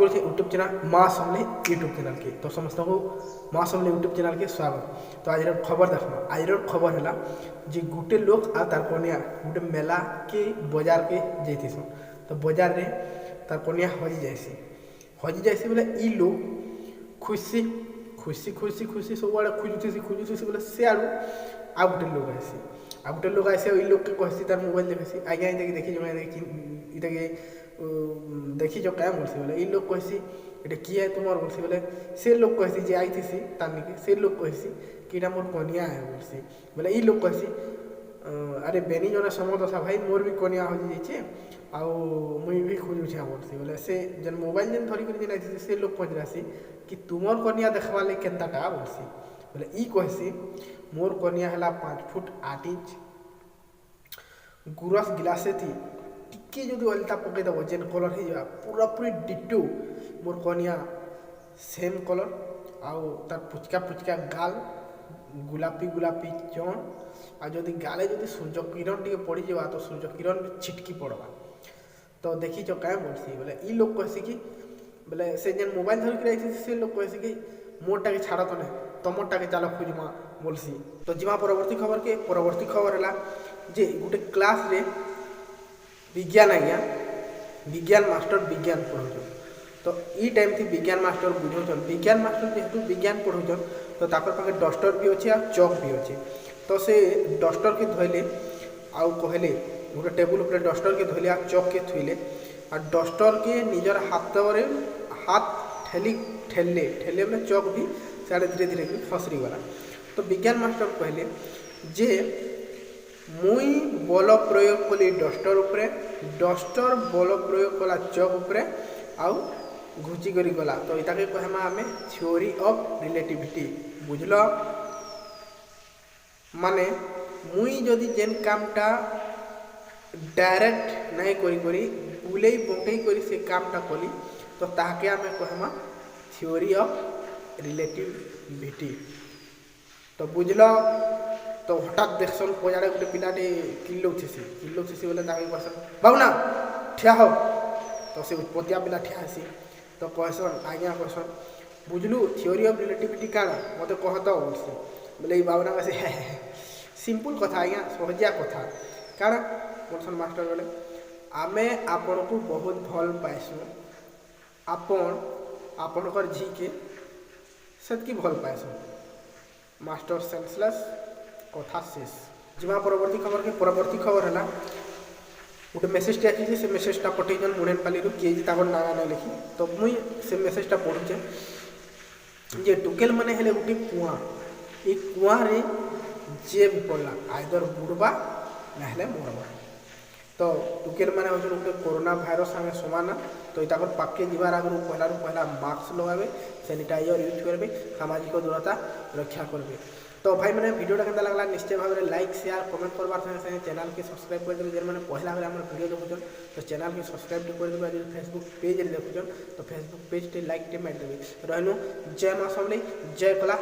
करुचे YouTube channel माँ समले YouTube channel के। तो समस्त को माँ समले यूट्यूब चैनल के स्वागत। तो आज खबर देखमा, आज खबर है जे गोटे लोग आ तार कन्या गोटे मेला के बाजार के जाइथिसन। तो बाजार रे तार कन्या हजि जाइसी बोले ई लोग खुशी खुशी खुशी खुशी सब आड़े खोजुथी बोले से आड़ू आ गोटे लोग आसी ई लोग के कहसी तार मोबाइल देखसी आज्ञा इताके देखी जो इताके देखी जो क्या बोलसी बोले ई लोग कहसी एटा किए तुमार बोलसी बोले से लोग कहसी जे आईथीसी तानी के से लोग कहसी कि एटा मोर कन्या है बोलसी बोले ई लोग कहसी अरे बेनी जने समदशा भाई मोर भी कन्या हो जाइए आउ मुई भी खोजुछे बोलसी बोले से जन मोबाइल जन धरी कर जन आईथीसी से लोग पचरासी कि तुमर कन्या देखवा ले केनताटा बोलसी बोले ई कहसी मोर कन्या हला 5 फुट 8 इंच गुरस गिलासे थी टिके जो अलता पकई देव जेन कलर हो पूरा पूरी डिटो मोर कन्या सेम कलर आउ तार पुचका पुचका गाल गुलापी गुलापी चौन आ जदि गाले जदि सूर्य किरण टे पड़ जावा तो सूर्य किरण भी छिटकी पड़वा। तो देखी जो क्या बोलसी बोले ई लोग कहसी कि बोले से जेन मोबाइल धरिक आई से लोग कहसी कि मोरटा के छाड़ तो नहीं तमरटा के चलो खोजमा बोलसी। तो जीवा परवर्ती खबर है जे गोटे क्लास रे विज्ञान आज्ञा विज्ञान मास्टर विज्ञान पढ़ाऊन। तो ई टाइम थी विज्ञान मास्टर बुझाऊन विज्ञान मास्टर जेहेतु विज्ञान पढ़ाऊन तो ताकर पाखे डस्टर भी अच्छे आ चक भी अच्छे। तो से डस्टर के धोइले आउ कहले गोटे टेबुल उपर डस्टर के धोइले आ चक के थुइले आ डस्टर के निजर हाथ ठेली ठेले ठेले बोले चक भी साढ़े धीरे धीरे खसरी गला। तो विज्ञान मास्टर कहले जे मुई बल प्रयोग कली डस्टर उपरे डस्टर बल प्रयोग कला चक उपरे आउ घुची करी गला। तो इटा के कहमा आमे थ्योरी ऑफ रिलेटिविटी बुझल माने मुई जदि जेन कामटा डायरेक्ट नहीं करी करी बुलेई बंकई करी से कामटा कली तो ताके आमे कहमा थ्योरी ऑफ रिलेटिविटी। तो बुझल तो हठात देखसन पजाड़े गोटे पिलाटे किल्लौथीसी बोले ताके कहसन बाबूना ठिया हो। तो से उत्पत्तिया पिला ठिया हेसी तो कहसन आज्ञा कहसन बुझलु थ्योरी ऑफ रिलेटिविटी काना मते कह तो बोलसी बोले ई बाबूना कहसे सिंपल कथा आज्ञा सहजिया कथा काना बोलसन मास्टर बोले आमे आपन को बहुत भल पाइसु आपणकर झी के सेतकी भल पाइसु मास्टर सेंसलेस कथा शेष। जीवा परवर्ती खबर है गोटे मेसेजटे आसी से मेसेजटा पठेजन मुड़ेनपाली किए जी ताकर नाना ना लिखी। तो मुई से मेसेजटा पढ़ुचे जे टुकेल माने हेले गोटे कुआ ये कुआ रे जे भी पड़ला आइदर बुड़बा ना हेले मरबा। तो टुकेल माने हो गोटे कोरोना भाइरस संगे समाना। तो इताकर पाके जीवार आगु पहला मास्क लगावे सैनिटाइजर यूज करबे सामाजिक दूरता रक्षा करबे। तो भाई मैंने वीडियोटा केनता लगला निश्चय भाव में लाइक शेयर कमेंट करबार संगे चैनल के सब्सक्राइब कर देबे जेन मैंने पहला बेर हमर वीडियो देखुछन तो चैनल के सब्सक्राइब कर देबे। जो फेसबुक पेज रे देखुछन तो फेसबुक पेज टे लाइक टे मार देबे। रहनु जय मां समले जय कला।